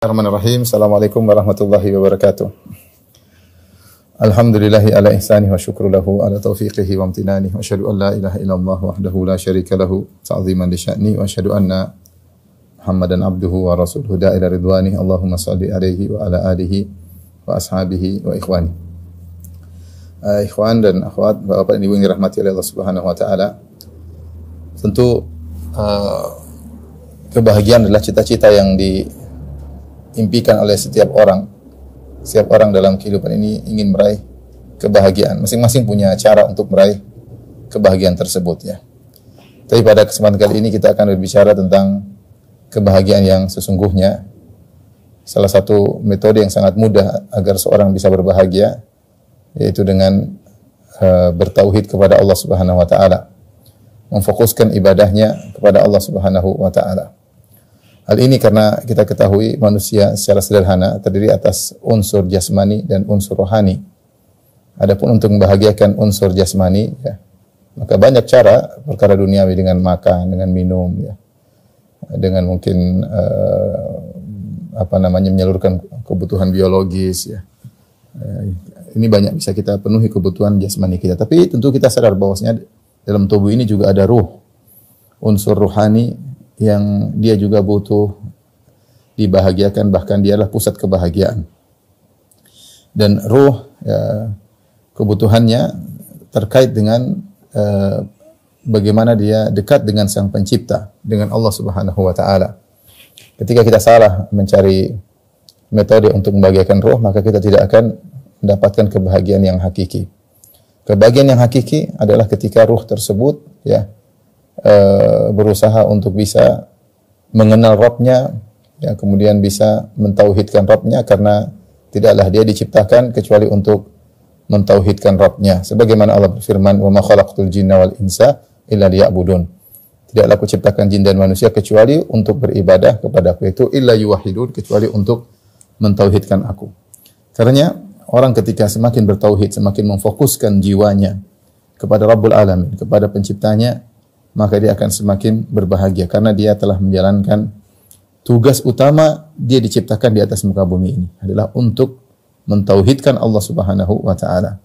Bismillahirrahmanirrahim. Assalamualaikum warahmatullahi wabarakatuh. Alhamdulillahi ala ihsanihi wa syukru lahu ala taufiqihi wa amtinanihi wa asyhadu an la ilaha illallah wahdahu la syarika lahu ta'ziman li sya'ni wa asyhadu anna Muhammadan abduhu wa rasuluhu da'ila ridwani. Allahumma salli alaihi wa ala alihi wa ashabihi wa ikhwani. Ikhwan dan akhwat, Bapak dan Ibu yang dirahmati oleh Allah Subhanahu wa taala. Tentu kebahagiaan adalah cita-cita yang diimpikan oleh setiap orang. Setiap orang dalam kehidupan ini ingin meraih kebahagiaan. Masing-masing punya cara untuk meraih kebahagiaan tersebut, ya. Tapi pada kesempatan kali ini kita akan berbicara tentang kebahagiaan yang sesungguhnya. Salah satu metode yang sangat mudah agar seorang bisa berbahagia yaitu dengan bertauhid kepada Allah Subhanahu wa taala. Memfokuskan ibadahnya kepada Allah Subhanahu wa taala. Hal ini karena kita ketahui manusia secara sederhana terdiri atas unsur jasmani dan unsur rohani. Adapun untuk membahagiakan unsur jasmani, ya, maka banyak cara perkara duniawi dengan makan, dengan minum, ya, dengan mungkin menyalurkan kebutuhan biologis, ya. Ini banyak bisa kita penuhi kebutuhan jasmani kita. Tapi tentu kita sadar bahwasanya dalam tubuh ini juga ada ruh, unsur ruhani yang dia juga butuh dibahagiakan, bahkan dia adalah pusat kebahagiaan. Dan ruh, ya, kebutuhannya terkait dengan bagaimana dia dekat dengan Sang Pencipta, dengan Allah Subhanahu wa taala. Ketika kita salah mencari metode untuk membahagiakan ruh, maka kita tidak akan mendapatkan kebahagiaan yang hakiki. Kebahagiaan yang hakiki adalah ketika ruh tersebut, ya, berusaha untuk bisa mengenal Rabb-nya, ya, kemudian bisa mentauhidkan Rabb-nya, karena tidaklah dia diciptakan kecuali untuk mentauhidkan Rabb-nya. Sebagaimana Allah berfirman, "Wa ma khalaqtul jinna wal insa illa liya'budun." Tidaklah aku ciptakan jin dan manusia kecuali untuk beribadah kepada-Aku, itu illa yuwahhidun, kecuali untuk mentauhidkan Aku. Karenanya orang ketika semakin bertauhid, semakin memfokuskan jiwanya kepada Rabbul Alamin, kepada Penciptanya, maka dia akan semakin berbahagia karena dia telah menjalankan tugas utama dia diciptakan di atas muka bumi ini, adalah untuk mentauhidkan Allah Subhanahu wa taala.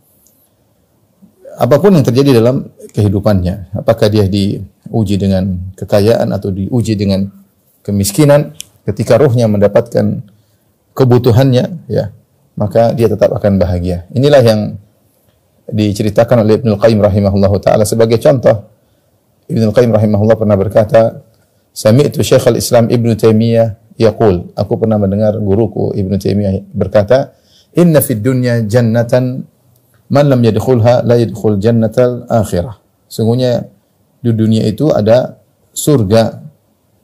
Apapun yang terjadi dalam kehidupannya, apakah dia diuji dengan kekayaan atau diuji dengan kemiskinan, ketika ruhnya mendapatkan kebutuhannya, ya, maka dia tetap akan bahagia. Inilah yang diceritakan oleh Ibnu Qayyim rahimahullahu taala. Sebagai contoh, Ibnu Qayyim rahimahullah pernah berkata, "Sami'tu Syekhul Islam Ibnu Taimiyah yaqul," aku pernah mendengar guruku Ibnu Taimiyah berkata, "Inna fid dunya jannatan man lam yadkhulha la yadkhul jannatal akhirah." Sungguhnya di dunia itu ada surga,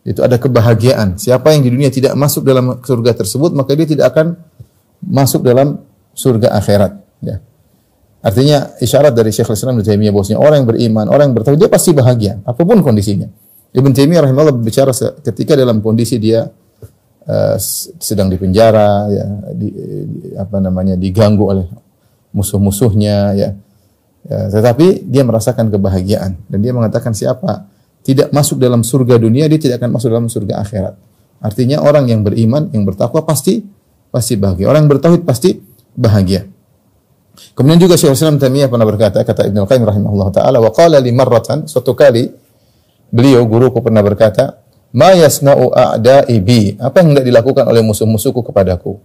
itu ada kebahagiaan. Siapa yang di dunia tidak masuk dalam surga tersebut, maka dia tidak akan masuk dalam surga akhirat, ya. Artinya isyarat dari Syekhul Islam Ibnu Taimiyah bahwasanya orang yang beriman, orang yang bertauhid, dia pasti bahagia apapun kondisinya. Ibnu Taimiyah rahimahullah berbicara ketika dalam kondisi dia sedang dipenjara, ya, diganggu oleh musuh-musuhnya, ya. Tetapi dia merasakan kebahagiaan dan dia mengatakan siapa tidak masuk dalam surga dunia, dia tidak akan masuk dalam surga akhirat. Artinya orang yang beriman, yang bertakwa pasti bahagia. Orang yang bertauhid pasti bahagia. Kemudian juga Syekhul Islam Taimiyah pernah berkata, kata Ibnu Qayyim rahimahullah taala, wa qala li marratan, suatu kali beliau guruku pernah berkata, "Ma yasna'u a'da'i bi?" Apa yang hendak dilakukan oleh musuh-musuhku kepadaku?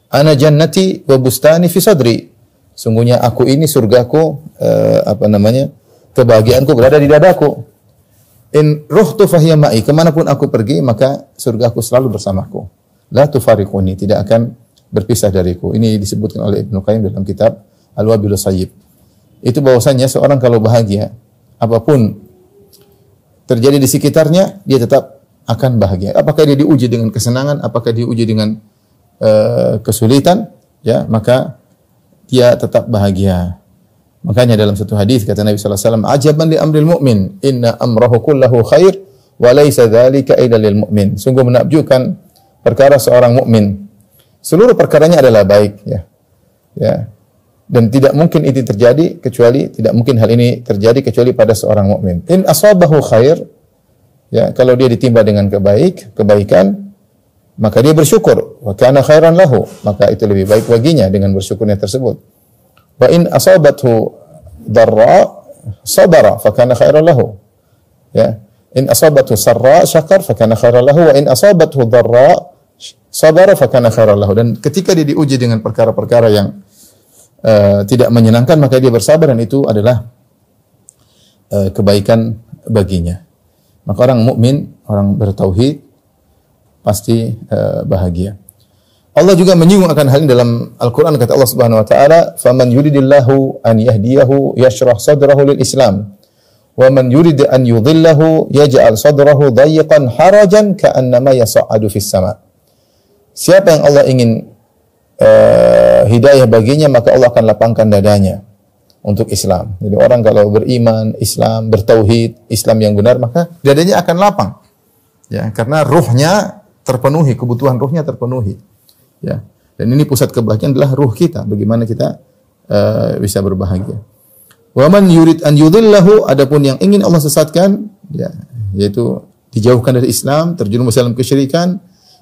"Ana jannati wa bustani fi sadri." Sungguhnya aku ini surgaku, kebahagiaanku berada di dadaku. "In ruhtu fahiya ma'i." Kemanapun aku pergi, maka surgaku selalu bersamaku. "La tufariquni," tidak akan berpisah dariku. Ini disebutkan oleh Ibnu Qayyim dalam kitab Al-Wabilus Sayyib. Itu bahwasanya seorang kalau bahagia, apapun terjadi di sekitarnya, dia tetap akan bahagia. Apakah dia diuji dengan kesenangan, apakah diuji dengan kesulitan, ya, maka dia tetap bahagia. Makanya dalam satu hadis kata Nabi sallallahu alaihi wasallam, "Ajaban li amril mu'min, inna amrahu kullahu khair wa laisa dzalika illa lil mu'min." Sungguh menakjubkan perkara seorang mukmin. Seluruh perkaranya adalah baik, ya. Ya. Dan tidak mungkin itu terjadi tidak mungkin hal ini terjadi kecuali pada seorang mukmin. In asabahu khair, ya, kalau dia ditimba dengan kebaikan, maka dia bersyukur. wa kana khairan lahu, maka itu lebih baik baginya dengan bersyukurnya tersebut. Wa in asabathu dharra sabara fa kana khairan lahu. Ya, in asabathu sarra syakar fa kana khairan lahu, wa in asabathu dharra sabara fa kana khairan lahu. Dan ketika dia diuji dengan perkara-perkara yang tidak menyenangkan, maka dia bersabar, dan itu adalah kebaikan baginya. Maka orang mukmin, orang bertauhid pasti bahagia. Allah juga menyinggung akan hal ini dalam Al-Qur'an. Kata Allah Subhanahu wa taala, "Faman yuridillahu an yahdiyahu yashrah sadrahu lil Islam, wa man yurid an yudhillahu yaj'al sadrahu dayyqan harajan ka'annama yas'adu fis sama'." Siapa yang Allah ingin hidayah baginya, maka Allah akan lapangkan dadanya untuk Islam. Jadi orang kalau beriman, Islam, bertauhid, Islam yang benar, maka dadanya akan lapang. Ya, karena ruhnya terpenuhi, kebutuhan ruhnya terpenuhi. Ya. Dan ini pusat kebahagiaan adalah ruh kita, bagaimana kita bisa berbahagia. Wa man yurid an yudhillahu, adapun yang ingin Allah sesatkan, ya, yaitu dijauhkan dari Islam, terjerumus dalam kesyirikan,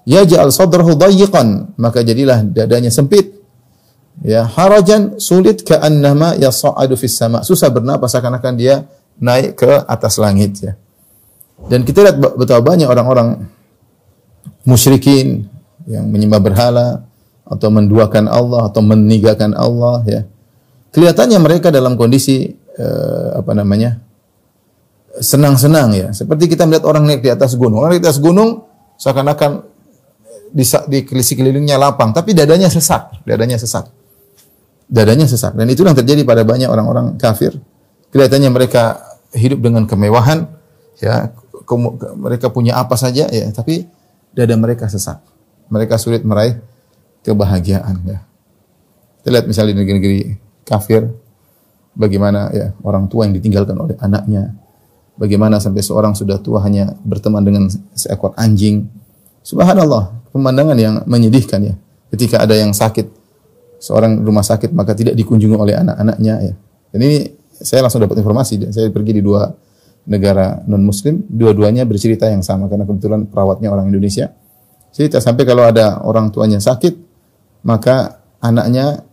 yaj'al sadrahu dayyiqan, maka jadilah dadanya sempit. Ya, harajan, sulit, ka'annama yas'adu fis sama', susah bernapas seakan-akan dia naik ke atas langit, ya. Dan kita lihat betapa banyak orang-orang musyrikin yang menyembah berhala atau menduakan Allah atau meninggalkan Allah, ya. Kelihatannya mereka dalam kondisi senang-senang, ya. Seperti kita melihat orang naik di atas gunung. Orang naik di atas gunung seakan-akan di sekelilingnya lapang, tapi dadanya sesak, dadanya sesak. Dan itu yang terjadi pada banyak orang-orang kafir. Kelihatannya mereka hidup dengan kemewahan, ya, mereka punya apa saja, ya, tapi dada mereka sesak. Mereka sulit meraih kebahagiaan, ya. Kita lihat misalnya di negeri-negeri kafir, bagaimana, ya, orang tua yang ditinggalkan oleh anaknya, bagaimana sampai seorang sudah tua hanya berteman dengan seekor anjing. Subhanallah, pemandangan yang menyedihkan, ya. Ketika ada yang sakit, seorang rumah sakit, maka tidak dikunjungi oleh anak-anaknya, ya. Dan ini saya langsung dapat informasi. Saya pergi di 2 negara non-Muslim, dua-duanya bercerita yang sama, karena kebetulan perawatnya orang Indonesia. Cerita sampai kalau ada orang tuanya sakit, maka anaknya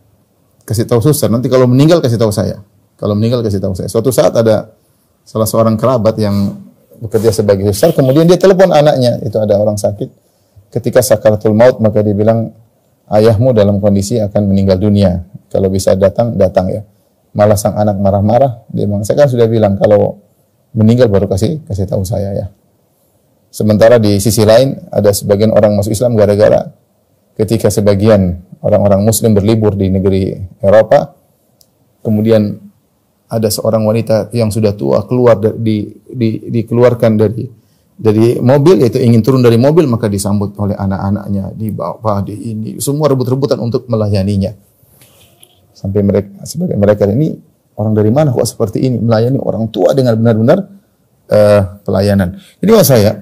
kasih tahu suster, nanti kalau meninggal kasih tahu saya. Kalau meninggal kasih tahu saya. Suatu saat ada salah seorang kerabat yang bekerja sebagai suster, kemudian dia telepon anaknya, itu ada orang sakit. Ketika sakaratul maut, maka dia bilang, ayahmu dalam kondisi akan meninggal dunia. Kalau bisa datang, ya. Malah sang anak marah-marah. Dia bilang, saya kan sudah bilang kalau meninggal baru kasih tahu saya, ya. Sementara di sisi lain ada sebagian orang masuk Islam gara-gara ketika sebagian orang-orang Muslim berlibur di negeri Eropa, kemudian ada seorang wanita yang sudah tua keluar dikeluarkan dari mobil, yaitu ingin turun dari mobil, maka disambut oleh anak-anaknya, dibawa, semua rebut-rebutan untuk melayaninya. Sampai mereka ini orang dari mana kok seperti ini, melayani orang tua dengan benar-benar pelayanan. Jadi maksud saya,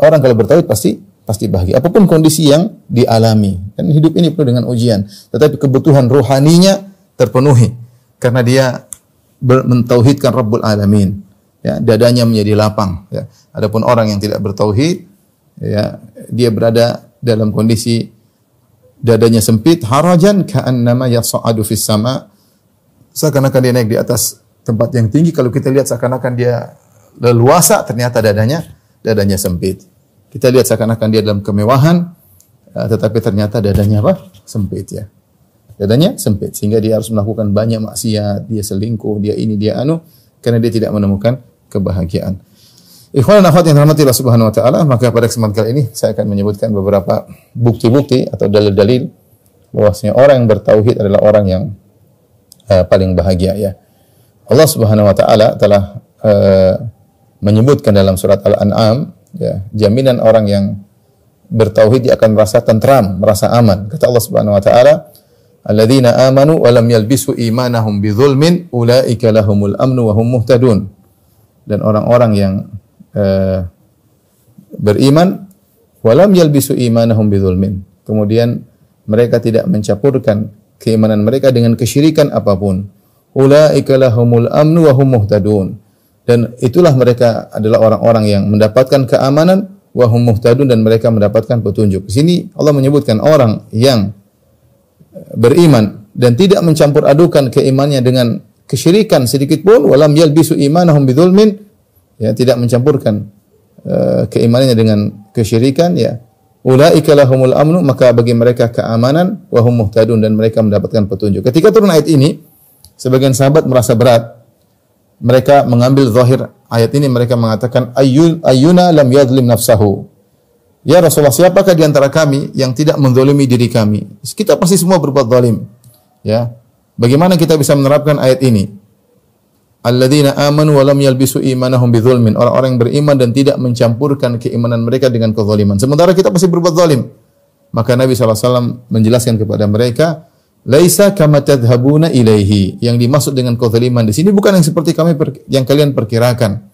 orang kalau bertauhid pasti bahagia, apapun kondisi yang dialami. Dan hidup ini penuh dengan ujian, tetapi kebutuhan rohaninya terpenuhi karena dia mentauhidkan Rabbul Alamin. Ya, dadanya menjadi lapang, ya. Adapun orang yang tidak bertauhid, ya, dia berada dalam kondisi dadanya sempit, harajan ka'annama yas'adu fis sama', seakan-akan dia naik di atas tempat yang tinggi. Kalau kita lihat seakan-akan dia leluasa, ternyata dadanya sempit. Kita lihat seakan-akan dia dalam kemewahan, tetapi ternyata dadanya sempit, ya. Dadanya sempit sehingga dia harus melakukan banyak maksiat, dia selingkuh, dia ini, dia anu, karena dia tidak menemukan kebahagiaan. Ikhwan dan akhwat yang dirahmati Allah Subhanahu wa taala, maka pada kesempatan kali ini saya akan menyebutkan beberapa bukti-bukti atau dalil-dalil bahwasanya orang yang bertauhid adalah orang yang paling bahagia, ya. Allah Subhanahu wa taala telah menyebutkan dalam surat Al-An'am, ya, jaminan orang yang bertauhid dia akan merasa tentram, merasa aman. Kata Allah Subhanahu wa taala, "Alladzina amanu wa lam yalbisu imanahum bidzulmin ulaika lahumul amnu wa hum muhtadun." Dan orang-orang yang beriman wa lam yalbisu imanahum bidzulmin, kemudian mereka tidak mencampurkan keimanan mereka dengan kesyirikan apapun, ulaika lahumul amnu wa hum muhtadun, dan itulah mereka adalah orang-orang yang mendapatkan keamanan wa hum muhtadun, dan mereka mendapatkan petunjuk. Di sini Allah menyebutkan orang yang beriman dan tidak mencampur adukan keimanannya dengan kesyirikan sedikit pun, walam yalbisu imanahum bidzulmin, ya, tidak mencampurkan keimanannya dengan kesyirikan, ya. Ulaika lahumul amnu, maka bagi mereka keamanan, wa hum muhtadun, dan mereka mendapatkan petunjuk. Ketika turun ayat ini, sebagian sahabat merasa berat. Mereka mengambil zahir ayat ini, mereka mengatakan ayyuna lam yadhlim nafsahu. Ya Rasulullah, siapakah di antara kami yang tidak menzalimi diri kami? Kita pasti semua berbuat zalim. Ya. Bagaimana kita bisa menerapkan ayat ini? Alladzina amanu wa lam yalbisu imanahum bidzulmin. Orang-orang yang beriman dan tidak mencampurkan keimanan mereka dengan kezaliman. Sementara kita pasti berbuat zalim. Maka Nabi SAW menjelaskan kepada mereka, laisa kama tadhhabuna ilaihi. Yang dimaksud dengan kezaliman di sini bukan yang seperti yang kalian perkirakan.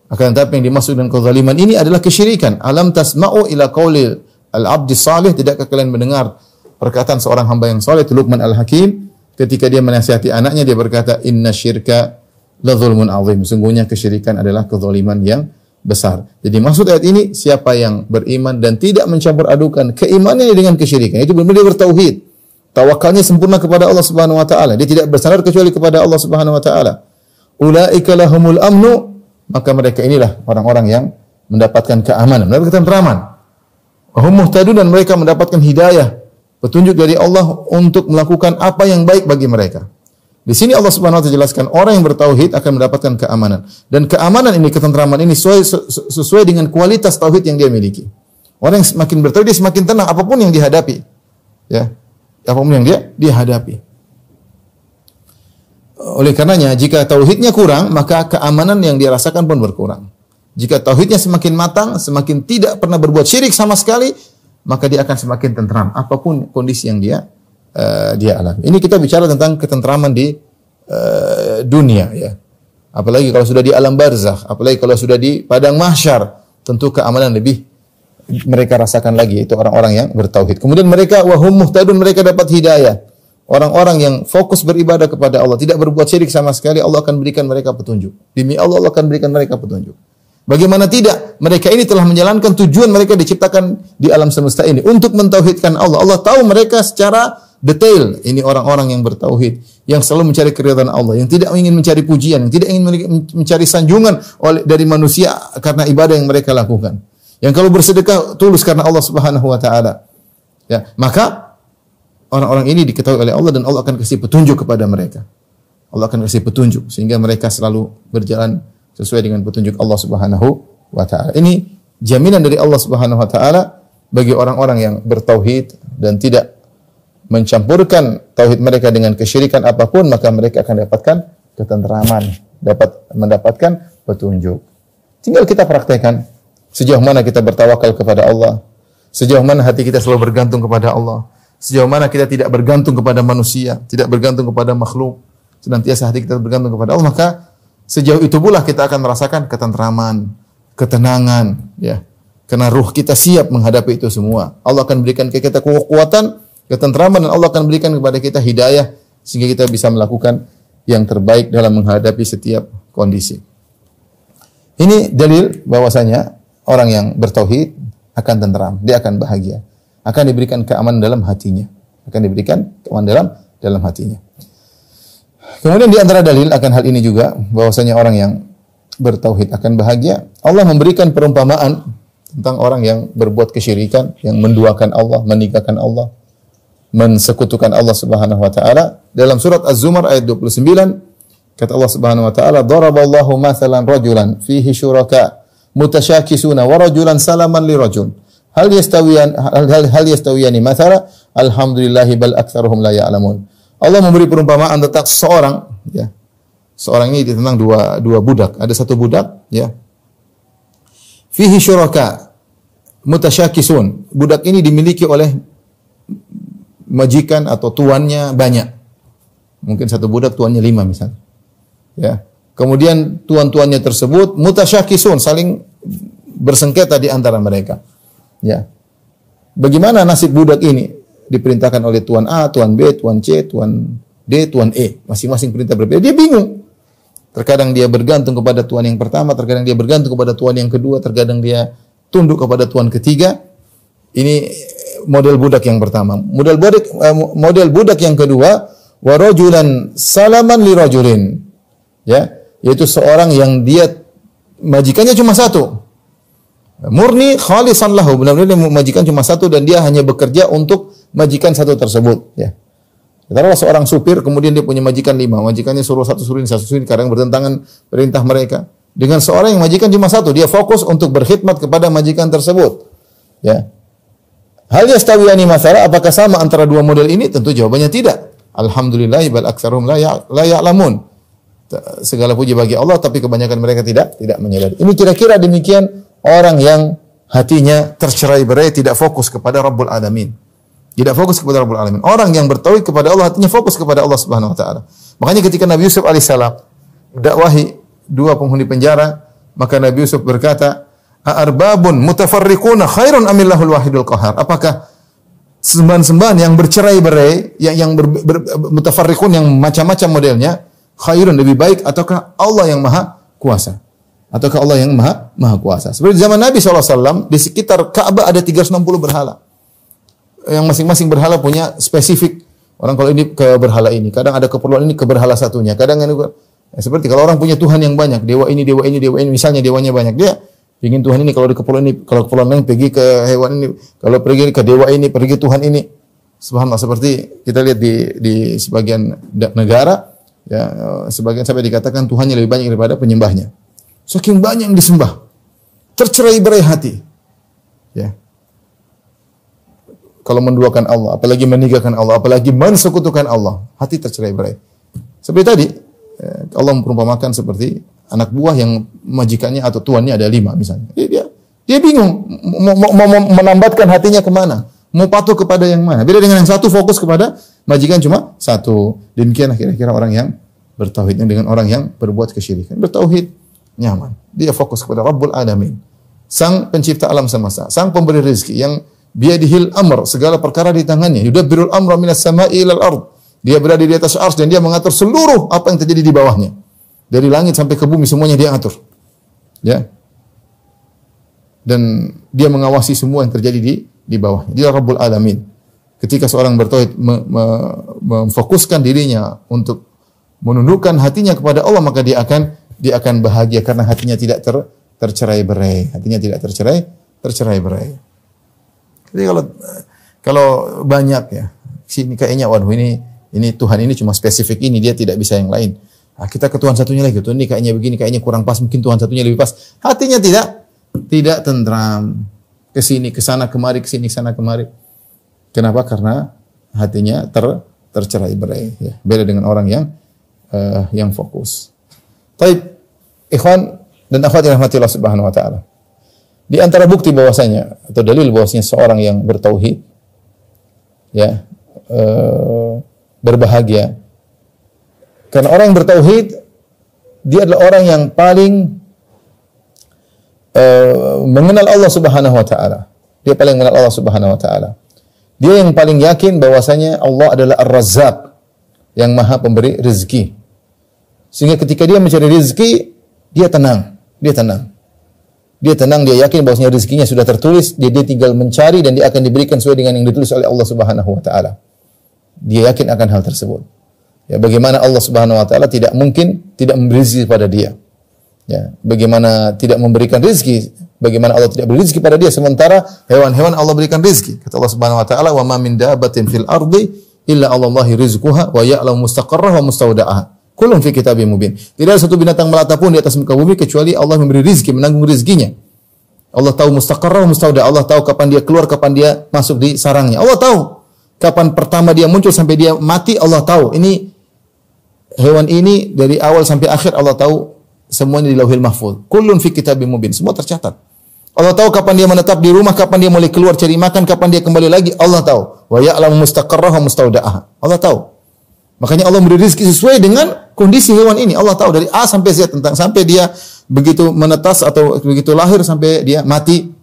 Akan tetapi yang dimaksud dengan kezaliman ini adalah kesyirikan. Alam tasma'u ila qaulil al-'abdi salih, tidakkah kalian mendengar perkataan seorang hamba yang saleh, Luqman al-Hakim, ketika dia menasihati anaknya, dia berkata, inna syirka la zulmun 'azim. Sungguhnya kesyirikan adalah kezaliman yang besar. Jadi maksud ayat ini, siapa yang beriman dan tidak mencampur adukan keimanannya dengan kesyirikan, itu benar-benar dia bertauhid. Tawakalnya sempurna kepada Allah Subhanahu wa taala. Dia tidak bersandar kecuali kepada Allah Subhanahu wa taala. Ulaika lahumul amnu, maka mereka inilah orang-orang yang mendapatkan keamanan, mendapatkan ketenteraman. Wa hum muhtadun, dan mereka mendapatkan hidayah, petunjuk dari Allah untuk melakukan apa yang baik bagi mereka. Di sini Allah Subhanahu wa taala jelaskan orang yang bertauhid akan mendapatkan keamanan. Dan keamanan ini, ketenteraman ini sesuai dengan kualitas tauhid yang dia miliki. Orang yang semakin bertauhid dia semakin tenang apapun yang dihadapi. Ya. Apapun yang dia hadapi. Oleh karenanya, jika tauhidnya kurang, maka keamanan yang dia rasakan pun berkurang. Jika tauhidnya semakin matang, semakin tidak pernah berbuat syirik sama sekali, maka dia akan semakin tentram apapun kondisi yang dia alami. Ini kita bicara tentang ketentraman di dunia, ya. Apalagi kalau sudah di alam barzakh, apalagi kalau sudah di padang mahsyar, tentu keamanan lebih mereka rasakan lagi, itu orang-orang yang bertauhid. Kemudian mereka wahum muhtadun, mereka dapat hidayah. Orang-orang yang fokus beribadah kepada Allah, tidak berbuat syirik sama sekali, Allah akan berikan mereka petunjuk. Demi Allah, Allah akan berikan mereka petunjuk. Bagaimana tidak? Mereka ini telah menjalankan tujuan mereka diciptakan di alam semesta ini untuk mentauhidkan Allah. Allah tahu mereka secara detail. Ini orang-orang yang bertauhid, yang selalu mencari keridhaan Allah, yang tidak ingin mencari pujian, yang tidak ingin mencari sanjungan dari manusia karena ibadah yang mereka lakukan. Yang kalau bersedekah tulus karena Allah Subhanahu wa taala. Ya, maka orang-orang ini diketahui oleh Allah dan Allah akan kasih petunjuk kepada mereka. Allah akan kasih petunjuk sehingga mereka selalu berjalan sesuai dengan petunjuk Allah Subhanahu wa taala. Ini jaminan dari Allah Subhanahu wa taala bagi orang-orang yang bertauhid dan tidak mencampurkan tauhid mereka dengan kesyirikan apapun, maka mereka akan dapatkan ketenteraman, dapat mendapatkan petunjuk. Tinggal kita praktekkan. Sejauh mana kita bertawakal kepada Allah, sejauh mana hati kita selalu bergantung kepada Allah, sejauh mana kita tidak bergantung kepada manusia, tidak bergantung kepada makhluk, senantiasa hati kita bergantung kepada Allah, maka sejauh itu pula kita akan merasakan ketenteraman, ketenangan, ya. Karena ruh kita siap menghadapi itu semua. Allah akan berikan kepada kita kekuatan, ketenteraman, dan Allah akan berikan kepada kita hidayah sehingga kita bisa melakukan yang terbaik dalam menghadapi setiap kondisi. Ini dalil bahwasanya orang yang bertauhid akan tenteram, dia akan bahagia, akan diberikan keamanan dalam hatinya, akan diberikan keamanan dalam hatinya. Kemudian di antara dalil akan hal ini juga bahwasanya orang yang bertauhid akan bahagia. Allah memberikan perumpamaan tentang orang yang berbuat kesyirikan, yang menduakan Allah, meninggalkan Allah, mensekutukan Allah Subhanahu wa taala. Dalam surat Az-Zumar ayat 29, kata Allah Subhanahu wa taala, "Daraballahu mathalan rajulan fihi syuraka mutasyakisuna wa rajulan salaman li rajul. Hal yastawiyani mathala? Alhamdulillahi bal aktsaruhum la ya'lamun." Allah memberi perumpamaan tentang seorang, ya. Seorang ini tentang dua budak. Ada satu budak, ya. Fihi syuraka mutasyakisun. Budak ini dimiliki oleh majikan atau tuannya banyak. Mungkin satu budak tuannya 5 misalnya. Ya. Kemudian tuan-tuannya tersebut mutasyakisun, saling bersengketa di antara mereka. Ya. Bagaimana nasib budak ini? Diperintahkan oleh tuan A, tuan B, tuan C, tuan D, tuan E. Masing-masing perintah berbeda. Dia bingung. Terkadang dia bergantung kepada tuan yang pertama, terkadang dia bergantung kepada tuan yang kedua, terkadang dia tunduk kepada tuan ketiga. Ini model budak yang pertama. Model budak yang kedua, wa rajulan salaman li rajulin. Ya, yaitu seorang yang dia majikannya cuma satu. Murni khalisan lahu, benar-benar majikan cuma satu dan dia hanya bekerja untuk majikan satu tersebut, ya. Taruhlah seorang supir, kemudian dia punya majikan 5, majikannya suruh satu suruh ini, kadang bertentangan perintah mereka. Dengan seorang yang majikan cuma satu, dia fokus untuk berkhidmat kepada majikan tersebut. Ya. Hal yastawiyani masalah, apakah sama antara dua model ini? Tentu jawabannya tidak. Alhamdulillah bal aktsaruhum la ya'lamun. Segala puji bagi Allah, tapi kebanyakan mereka tidak menyadari. Ini kira-kira demikian orang yang hatinya tercerai-berai, tidak fokus kepada Rabbul Alamin. Tidak fokus kepada Rabbul Alamin. Orang yang bertauhid kepada Allah, hatinya fokus kepada Allah Subhanahu wa taala. Makanya ketika Nabi Yusuf alaihissalam dakwahi dua penghuni penjara, maka Nabi Yusuf berkata, "A'arbabun mutafarriquna khairun amillahul wahidul qahar?" Apakah sembahan-sembahan yang bercerai-berai, yang mutafarriqun, yang macam-macam modelnya, khairun, lebih baik, ataukah Allah yang maha kuasa? Ataukah Allah yang maha kuasa? Seperti zaman Nabi SAW, di sekitar Ka'bah ada 360 berhala. Yang masing-masing berhala punya spesifik. Orang kalau ini ke berhala ini, kadang ada keperluan ini ke berhala satunya, kadang ini seperti kalau orang punya Tuhan yang banyak, dewa ini, misalnya dewanya banyak, dia ingin Tuhan ini, kalau ada keperluan ini, kalau keperluan lain pergi ke hewan ini, kalau pergi ke dewa ini, pergi Tuhan ini. Subhanallah, seperti kita lihat di sebagian negara, ya, sebagian sampai dikatakan Tuhannya lebih banyak daripada penyembahnya. Saking banyak yang disembah, tercerai-berai hati. Ya. Kalau menduakan Allah, apalagi meninggalkan Allah, apalagi mensekutukan Allah, hati tercerai-berai. Seperti tadi, Allah memperumpamakan seperti anak buah yang majikannya atau tuannya ada 5 misalnya. Dia bingung mau menambatkan hatinya kemana, mau patuh kepada yang mana. Beda dengan yang satu fokus kepada majikan cuma satu. Demikianlah kira-kira orang yang bertauhidnya dengan orang yang berbuat kesyirikan. Bertauhid nyaman. Dia fokus kepada Rabbul Alamin, Sang Pencipta alam semesta, Sang Pemberi rezeki yang biyadihil amr, segala perkara di tangannya. Yudabbirul amra minas sama'i ilal ard. Dia berada di atas arsy dan dia mengatur seluruh apa yang terjadi di bawahnya. Dari langit sampai ke bumi semuanya dia atur. Ya. Dan dia mengawasi semua yang terjadi di bawahnya. Dia Rabbul Alamin. Ketika seorang bertauhid memfokuskan dirinya untuk menundukkan hatinya kepada Allah, maka dia akan bahagia karena hatinya tidak tercerai-berai. Hatinya tidak tercerai-berai. Jadi kalau banyak ya, sini kayaknya waduh ini Tuhan ini cuma spesifik ini, dia tidak bisa yang lain. Nah, kita ke Tuhan satunya lagi, Tuhan ini kayaknya begini, kayaknya kurang pas, mungkin Tuhan satunya lebih pas. Hatinya tidak tentram. Ke sini, ke sana, kemari, ke sini, ke sana, kemari. Kenapa? Karena hatinya tercerai-berai. Ya. Beda dengan orang yang fokus. Taib, ikhwan dan akhwat yang rahmati Allah Subhanahu wa taala. Di antara bukti bahwasanya atau dalil bahwasanya seorang yang bertauhid ya berbahagia. Karena orang yang bertauhid dia adalah orang yang paling mengenal Allah Subhanahu wa taala. Dia paling mengenal Allah Subhanahu wa taala. Dia yang paling yakin bahwasanya Allah adalah Ar-Razzaq, yang Maha Pemberi rezeki. Sehingga ketika dia mencari rezeki, dia tenang. Dia yakin bahwasanya rezekinya sudah tertulis, dia tinggal mencari dan dia akan diberikan sesuai dengan yang ditulis oleh Allah Subhanahu wa taala. Dia yakin akan hal tersebut. Ya, bagaimana Allah Subhanahu wa taala tidak mungkin tidak memberi rezeki pada dia. Ya, bagaimana tidak memberikan rezeki, bagaimana Allah tidak beri rezeki pada dia sementara hewan-hewan Allah berikan rezeki. Kata Allah Subhanahu wa taala, "Wa ma min dabbatin fil ardi illa 'alallahi rizquha wa ya'lamu mustaqarraha wa mustawda'aha. Kullun fi kitabim mubin." Tidak ada satu binatang melata pun di atas muka bumi kecuali Allah memberi rezeki, menanggung rezekinya. Allah tahu mustaqarrah wa mustawda'ah. Allah tahu kapan dia keluar, kapan dia masuk di sarangnya. Allah tahu kapan pertama dia muncul sampai dia mati. Allah tahu. Ini hewan ini dari awal sampai akhir Allah tahu semuanya di Lauhil Mahfuz. Kullun fi kitabim mubin. Semua tercatat. Allah tahu kapan dia menetap di rumah, kapan dia mulai keluar cari makan, kapan dia kembali lagi. Allah tahu. Wa ya'lamu mustaqarraha wa mustawda'aha. Allah tahu. Makanya Allah memberi rezeki sesuai dengan kondisi hewan ini. Allah tahu dari A sampai Z tentang sampai dia begitu menetas atau begitu lahir sampai dia mati.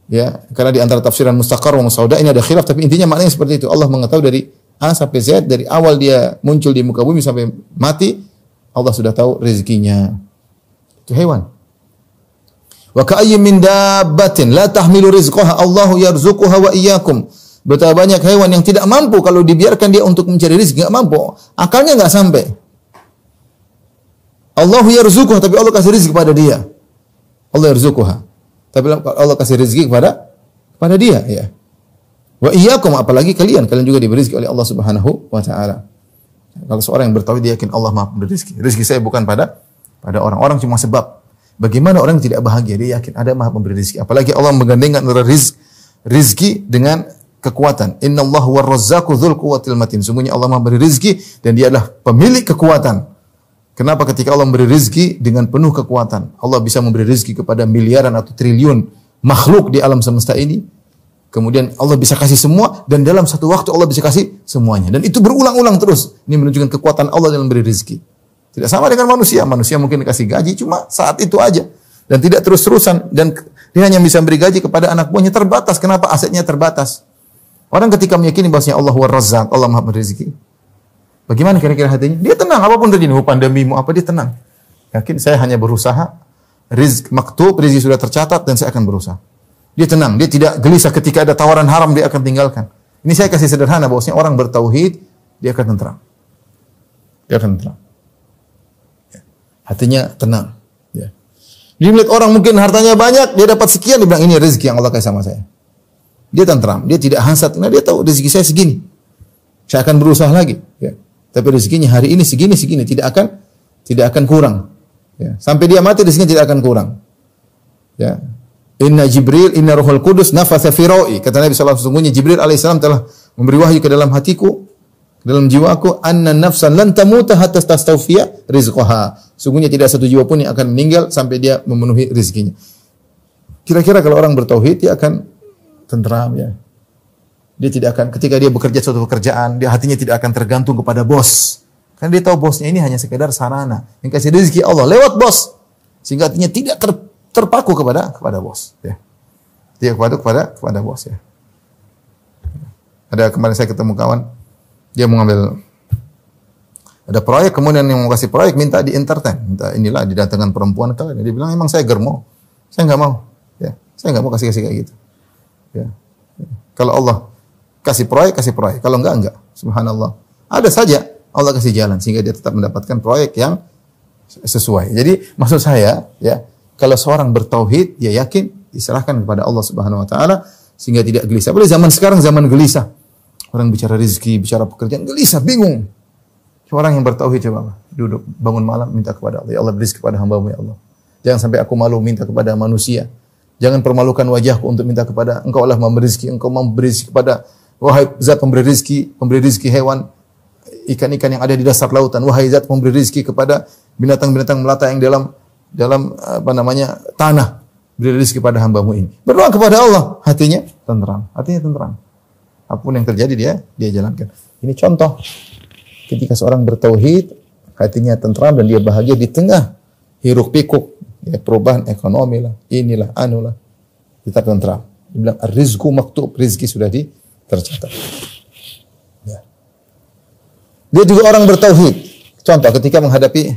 Ya, karena di antara tafsiran mustaqarr wa mustawda ini ada khilaf, tapi intinya maknanya seperti itu. Allah mengetahui dari A sampai Z, dari awal dia muncul di muka bumi sampai mati, Allah sudah tahu rezekinya. Itu hewan. Wa ka'ayyin min dabbatin la tahmilu rizqaha Allahu yarzuquha wa iyyakum. Betapa banyak hewan yang tidak mampu kalau dibiarkan dia untuk mencari rezeki, enggak mampu. Akalnya enggak sampai. Allahu yarzuquha, tapi Allah kasih rezeki kepada dia. Allah yarzuquha. Tapi Allah kasih rezeki kepada dia, ya. Wa iyyakum, apalagi kalian juga diberi rezeki oleh Allah Subhanahu wa taala. Kalau seorang yang bertauhid dia yakin Allah Maha Pemberi rezeki. Rezeki saya bukan pada orang cuma sebab. Bagaimana orang yang tidak bahagia, dia yakin ada Maha Pemberi rezeki. Apalagi Allah menggandengkan antara rezeki dengan kekuatan. Innallaha war-razzaqu dzul quwwatil matin. Sungguhnya Allah Maha Pemberi rezeki dan dia adalah pemilik kekuatan. Kenapa ketika Allah memberi rezeki dengan penuh kekuatan? Allah bisa memberi rezeki kepada miliaran atau triliun makhluk di alam semesta ini. Kemudian Allah bisa kasih semua dan dalam satu waktu Allah bisa kasih semuanya. Dan itu berulang-ulang terus. Ini menunjukkan kekuatan Allah dalam memberi rezeki. Tidak sama dengan manusia. Manusia mungkin dikasih gaji cuma saat itu aja. Dan tidak terus-terusan. Dan dia hanya bisa memberi gaji kepada anak buahnya terbatas. Kenapa? Asetnya terbatas. Orang ketika meyakini bahwasanya Allah war-Razzaq, Allah Maha Pemberi rezeki. Bagaimana kira-kira hatinya? Dia tenang. Apapun terjadi, mau pandemi, mau apa, dia tenang. Yakin saya hanya berusaha. Rizq maktub, rezeki sudah tercatat dan saya akan berusaha. Dia tenang, dia tidak gelisah ketika ada tawaran haram dia akan tinggalkan. Ini saya kasih sederhana bahwasanya orang bertauhid dia akan tenang. Dia akan tenang. Ya. Hatinya tenang. Ya. Dia melihat orang mungkin hartanya banyak, dia dapat sekian, dia bilang ini rezeki yang Allah kasih sama saya. Dia tenteram, dia tidak hasad, karena dia tahu rezeki saya segini. Saya akan berusaha lagi. Ya. Tapi rezekinya hari ini segini, tidak akan kurang. Ya. Sampai dia mati rezekinya tidak akan kurang. Ya. Inna Jibril, inna Ruhul Qudus nafatha fi ra'i. Kata Nabi sallallahu alaihi wasallam, sesungguhnya Jibril alaihissalam telah memberi wahyu ke dalam hatiku, ke dalam jiwaku, anna nafsan lan tamuta hatta tastawfiya rizqaha. Sungguhnya tidak satu jiwa pun yang akan meninggal sampai dia memenuhi rezekinya. Kira-kira kalau orang bertauhid dia akan tenteram, ya. Dia tidak akan, ketika dia bekerja suatu pekerjaan, dia hatinya tidak akan tergantung kepada bos. Karena dia tahu bosnya ini hanya sekedar sarana yang kasih rezeki Allah lewat bos. Sehingga hatinya tidak terpaku kepada bos, ya. Dia kepada bos, ya. Ada kemarin saya ketemu kawan, dia mau ngambil ada proyek, kemudian yang mau kasih proyek minta di entertain, minta inilah didatangkan perempuan kalian. Dia bilang emang saya germo, saya nggak mau, ya. Saya nggak mau kasih kayak gitu, ya. Kalau Allah kasih proyek, kalau enggak. Subhanallah. Ada saja Allah kasih jalan sehingga dia tetap mendapatkan proyek yang sesuai. Jadi maksud saya, ya. Kalau seorang bertauhid, dia yakin diserahkan kepada Allah Subhanahu wa taala sehingga tidak gelisah. Apalagi zaman sekarang zaman gelisah. Orang bicara rezeki, bicara pekerjaan, gelisah, bingung. Orang yang bertauhid coba duduk bangun malam minta kepada Allah, ya Allah beri rezeki kepada hamba-Mu ya Allah. Jangan sampai aku malu minta kepada manusia. Jangan permalukan wajahku untuk minta kepada Engkau Allah memberi rezeki, Engkau memberi rezeki kepada wahai zat pemberi rezeki hewan, ikan-ikan yang ada di dasar lautan. Wahai zat pemberi rezeki kepada binatang-binatang melata yang dalam tanah, beri rezeki pada hamba-Mu ini. Berdoa kepada Allah, hatinya tenteram. Apapun yang terjadi dia jalankan. Ini contoh ketika seorang bertauhid, hatinya tenteram dan dia bahagia di tengah hiruk pikuk, ya, perubahan ekonomi lah, inilah, anulah, kita tenteram. Dia bilang rizqu maktub, rezeki sudah tercatat. Ya. Dia juga orang bertauhid. Contoh ketika menghadapi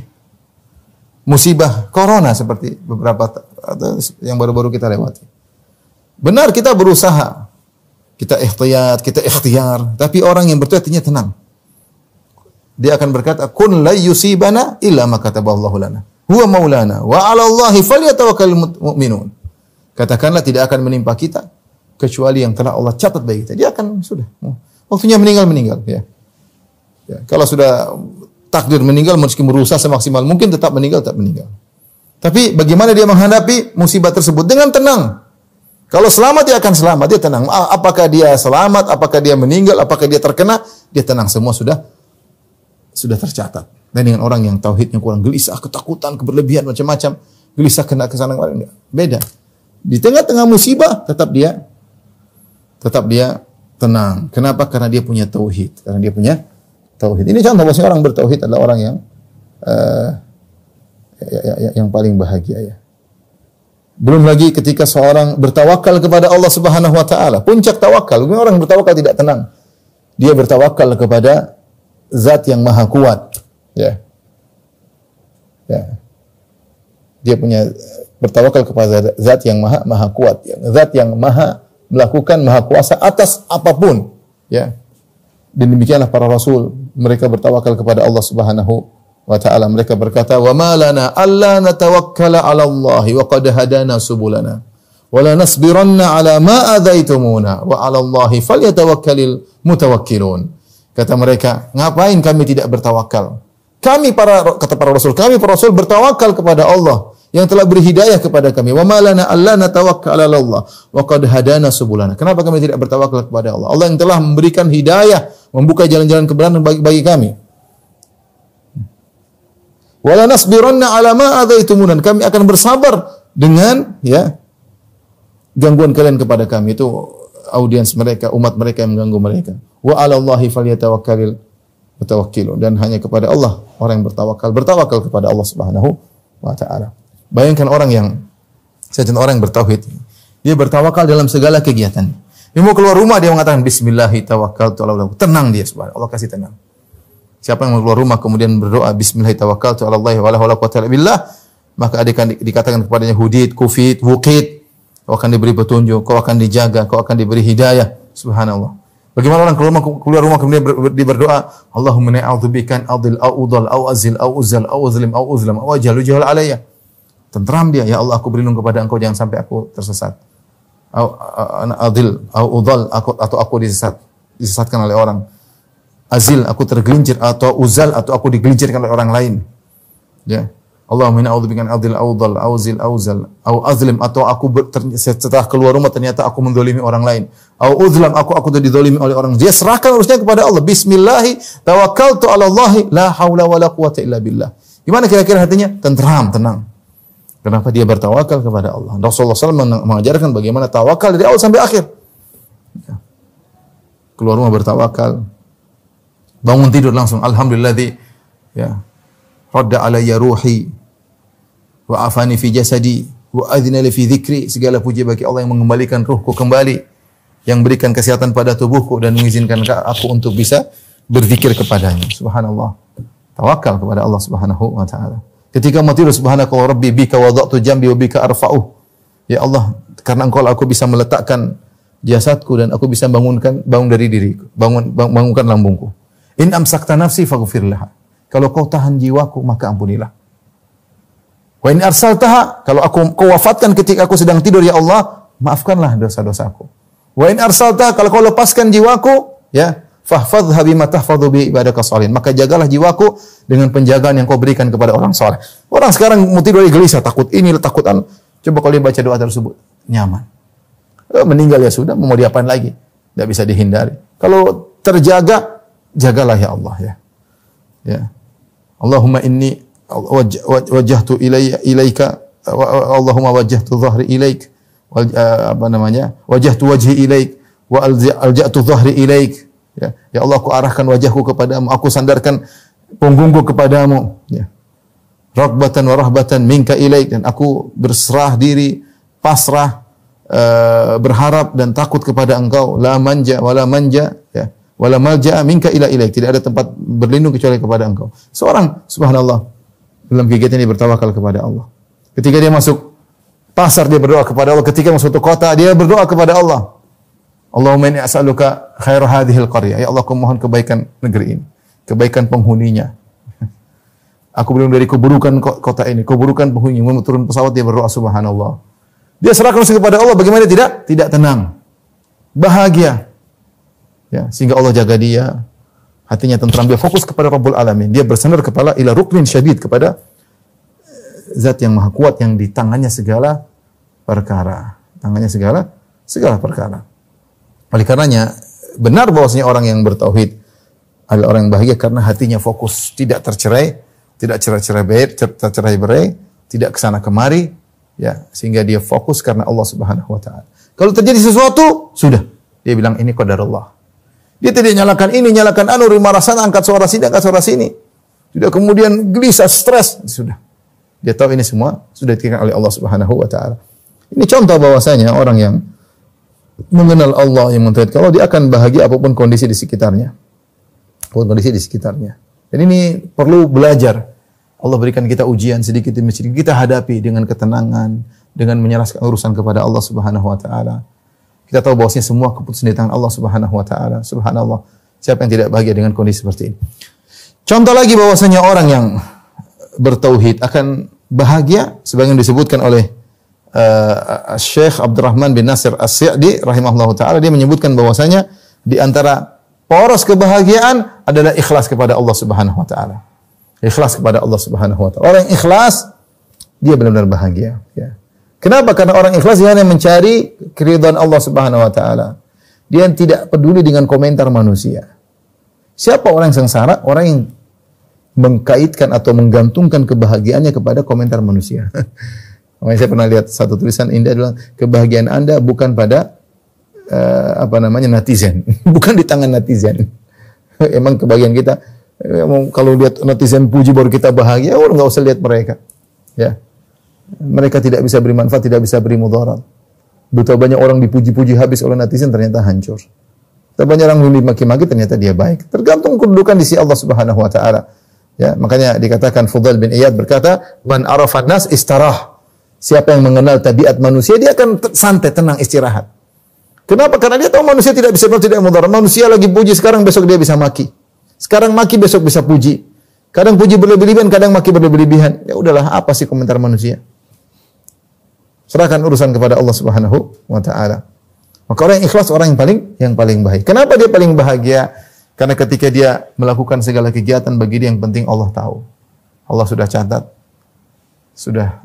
musibah corona seperti beberapa yang baru-baru kita lewati. Benar kita berusaha, kita ikhtiar, tapi orang yang bertauhid hatinya tenang. Dia akan berkata, "Kun la yusibana illa ma kataballahu lana. Huwa maulana wa 'ala Allahi falyatawakkalul mu'minun." Katakanlah tidak akan menimpa kita kecuali yang telah Allah catat bagi kita. Dia akan sudah. Waktunya meninggal, ya. Ya, kalau sudah takdir meninggal, meski berusaha semaksimal mungkin tetap meninggal. Tapi bagaimana dia menghadapi musibah tersebut? Dengan tenang. Kalau selamat dia akan selamat, dia tenang. Apakah dia selamat, apakah dia meninggal, apakah dia terkena, dia tenang. Semua sudah tercatat. Dan dengan orang yang tauhidnya kurang, gelisah, ketakutan, keberlebihan macam-macam, gelisah kena kesana kemari, enggak. Beda. Di tengah-tengah musibah tetap dia tenang. Kenapa? Karena dia punya tauhid. Ini contoh bahwa orang bertauhid adalah orang yang paling bahagia, ya. Belum lagi ketika seorang bertawakal kepada Allah Subhanahu wa taala, puncak tawakal. Orang bertawakal tidak tenang. Dia bertawakal kepada Zat yang Maha Kuat, ya. Ya. Dia punya bertawakal kepada zat yang maha kuat, zat yang maha melakukan, maha kuasa atas apapun, ya. Dan demikianlah para rasul, mereka bertawakal kepada Allah Subhanahu wa taala. Mereka berkata, "Wa ma lana alla natawakkala 'ala Allah wa qad hadana subulana wa la nasbiranna 'ala ma adaitumuna wa 'ala Allah falyatawakkalul mutawakkilun." Kata mereka, ngapain kami tidak bertawakal? Kata para rasul, kami para rasul bertawakal kepada Allah yang telah beri hidayah kepada kami. Wa ma lana alla natawakkal 'ala Allah wa qad hadana subulana. Kenapa kami tidak bertawakal kepada Allah? Allah yang telah memberikan hidayah, membuka jalan-jalan kebenaran bagi kami. Wa la nasbiranna 'ala ma adaitumuna. Kami akan bersabar dengan gangguan kalian kepada kami. Itu audiens mereka, umat mereka yang mengganggu mereka. Wa 'ala Allahi falyatawakkalul mutawakkilun. Dan hanya kepada Allah orang yang bertawakal kepada Allah Subhanahu wa taala. Bayangkan orang yang bertauhid, dia bertawakal dalam segala kegiatan. Dia mau keluar rumah, dia mengatakan bismillahi tawakkaltu 'ala Allah. Tenang dia, subhanallah. Allah kasih tenang. Siapa yang mau keluar rumah kemudian berdoa bismillahi tawakkaltu 'ala Allah wa la haula quwwata illa billah, maka dikatakan kepadanya hudit, kufit, wuqit. Kau akan diberi petunjuk, kau akan dijaga, kau akan diberi hidayah. Subhanallah. Bagaimana orang keluar rumah kemudian berdoa, Allahumma inni a'udzubika an adil au udal au azil au uzal au uzlim au uzlam au ajalu jahal alayya. Tentram dia, ya Allah aku berlindung kepada Engkau jangan sampai aku tersesat. Au adil au udal atau aku disesatkan oleh orang. Azil aku tergelincir atau uzal atau aku digelincirkan oleh orang lain. Ya. Allahumma inni a'udzubika an adil au udal au zil au zal au azlim atau aku setelah keluar rumah ternyata aku menzalimi orang lain. Au uzlam aku dizalimi oleh orang. Dia serahkan urusnya kepada Allah. Bismillahi tawakkaltu 'ala Allah la haula wala quwwata illa billah. Gimana kira-kira hatinya? Tenteram, tenang. Kenapa dia bertawakal kepada Allah? Rasulullah SAW mengajarkan bagaimana tawakal dari awal sampai akhir. Keluar rumah bertawakal. Bangun tidur langsung alhamdulilladzi radda alayya ruhi wa afani fi jasadi wa adzina li fi dzikri. Segala puji bagi Allah yang mengembalikan ruhku kembali, yang berikan kesehatan pada tubuhku dan mengizinkan aku untuk bisa berzikir kepadanya. Subhanallah. Tawakal kepada Allah Subhanahu wa taala. Ketika mau tidur, subhanaka wa rabbi bika wada'tu jambi wa bika arfa'u. Ya Allah, karena Engkau aku bisa meletakkan jasadku dan aku bisa bangun dari diriku, bangunkan lambungku. In amsakta nafsi faghfir laha. Kalau kau tahan jiwaku maka ampunilah. Wa in arsaltaha, kalau kau wafatkan ketika aku sedang tidur ya Allah, maafkanlah dosa-dosaku. Wa in arsaltaha, kalau kau lepaskan jiwaku, fahfadhha bima tahfadhu bi ibadaka shalihin. Maka jagalah jiwaku dengan penjagaan yang kau berikan kepada orang saleh. Orang sekarang mau tidur gelisah, takut ini, takut anu. Coba kalau dia baca doa tersebut, nyaman. Meninggal ya sudah, mau diapain lagi? Tidak bisa dihindari. Kalau terjaga, jagalah ya Allah ya. Allahumma inni wajjahtu ilaika Allahumma wajjahtu dhahri ilaik wajjahtu wajhi ilaik wa alja'tu dhahri ilaik. Ya Allah, aku arahkan wajahku kepadamu, aku sandarkan punggungku kepadamu, raghbatan wa rahbatan minka ilaik, dan aku berserah diri, pasrah, berharap dan takut kepada Engkau. La manja wala malja'a minka ila ilaik. Tidak ada tempat berlindung kecuali kepada Engkau. Seorang subhanallah dalam kegiatan ini bertawakal kepada Allah. Ketika dia masuk pasar dia berdoa kepada Allah, ketika masuk ke kota dia berdoa kepada Allah. Allahumma inni as'aluka khair hadhil qaryah. Ya Allah, aku mohon kebaikan negeri ini, kebaikan penghuninya. Aku berlindung dari keburukan kota ini, keburukan penghuni. Mau turun pesawat dia berdoa subhanallah. Dia serahkan kepada Allah, bagaimana tidak tenang, bahagia. Sehingga Allah jaga dia, hatinya tentram, dia fokus kepada Rabbul Alamin. Dia bersandar kepala ila ruknin syadid, kepada zat yang maha kuat yang di tangannya segala perkara. Tangannya segala perkara. Oleh karenanya benar bahwasanya orang yang bertauhid adalah orang yang bahagia karena hatinya fokus, tidak tercerai-berai, tidak kesana kemari, sehingga dia fokus karena Allah Subhanahu wa taala. Kalau terjadi sesuatu, sudah dia bilang ini qadarullah. Dia tidak nyalakan ini, nyalakan anu, marah sana, angkat suara sini. Sudah kemudian gelisah, stres, sudah. Dia tahu ini semua sudah ditetapkan oleh Allah Subhanahu wa taala. Ini contoh bahwasanya orang yang mengenal Allah, yang mentaati Allah, dia akan bahagia apapun kondisi di sekitarnya. Dan ini perlu belajar. Allah berikan kita ujian sedikit demi sedikit, kita hadapi dengan ketenangan, dengan menyerahkan urusan kepada Allah Subhanahu wa taala. Kita tahu bahwasanya semua keputusan di tangan Allah Subhanahu wa taala. Subhanallah. Siapa yang tidak bahagia dengan kondisi seperti ini? Contoh lagi bahwasanya orang yang bertauhid akan bahagia sebagaimana disebutkan oleh Syekh Abdurrahman bin Nasir As-Sa'di rahimahullahu taala, dia menyebutkan bahwasanya di antara poros kebahagiaan adalah ikhlas kepada Allah Subhanahu wa taala. Ikhlas kepada Allah Subhanahu wa taala. Orang yang ikhlas dia benar-benar bahagia, ya. Kenapa? Karena orang ikhlas dia hanya mencari keridhaan Allah Subhanahu wa taala. Dia tidak peduli dengan komentar manusia. Siapa orang yang sengsara? Orang yang mengkaitkan atau menggantungkan kebahagiaannya kepada komentar manusia. Makanya saya pernah lihat satu tulisan indah adalah kebahagiaan Anda bukan pada netizen, bukan di tangan netizen. Emang kebahagiaan kita kalau lihat netizen puji baru kita bahagia, nggak usah lihat mereka. Ya, mereka tidak bisa beri manfaat, tidak bisa beri mudarat. Betapa banyak orang dipuji-puji habis oleh netizen ternyata hancur. Betapa banyak orang yang dimaki-maki ternyata dia baik. Tergantung kedudukan di sisi Allah Subhanahu wa taala. Ya, makanya dikatakan Fudail bin Iyad berkata, "Man arafan nas istarah." Siapa yang mengenal tabiat manusia, dia akan santai, tenang, istirahat. Kenapa? Karena dia tahu manusia tidak bisa tidak mudarat. Manusia lagi puji sekarang, besok dia bisa maki. Sekarang maki, besok bisa puji. Kadang puji berlebihan, kadang maki berlebihan. Ya udahlah, apa sih komentar manusia? Serahkan urusan kepada Allah Subhanahu wa taala. Maka orang yang ikhlas orang yang paling baik. Kenapa dia paling bahagia? Karena ketika dia melakukan segala kegiatan bagi dia yang penting Allah tahu. Allah sudah catat. Sudah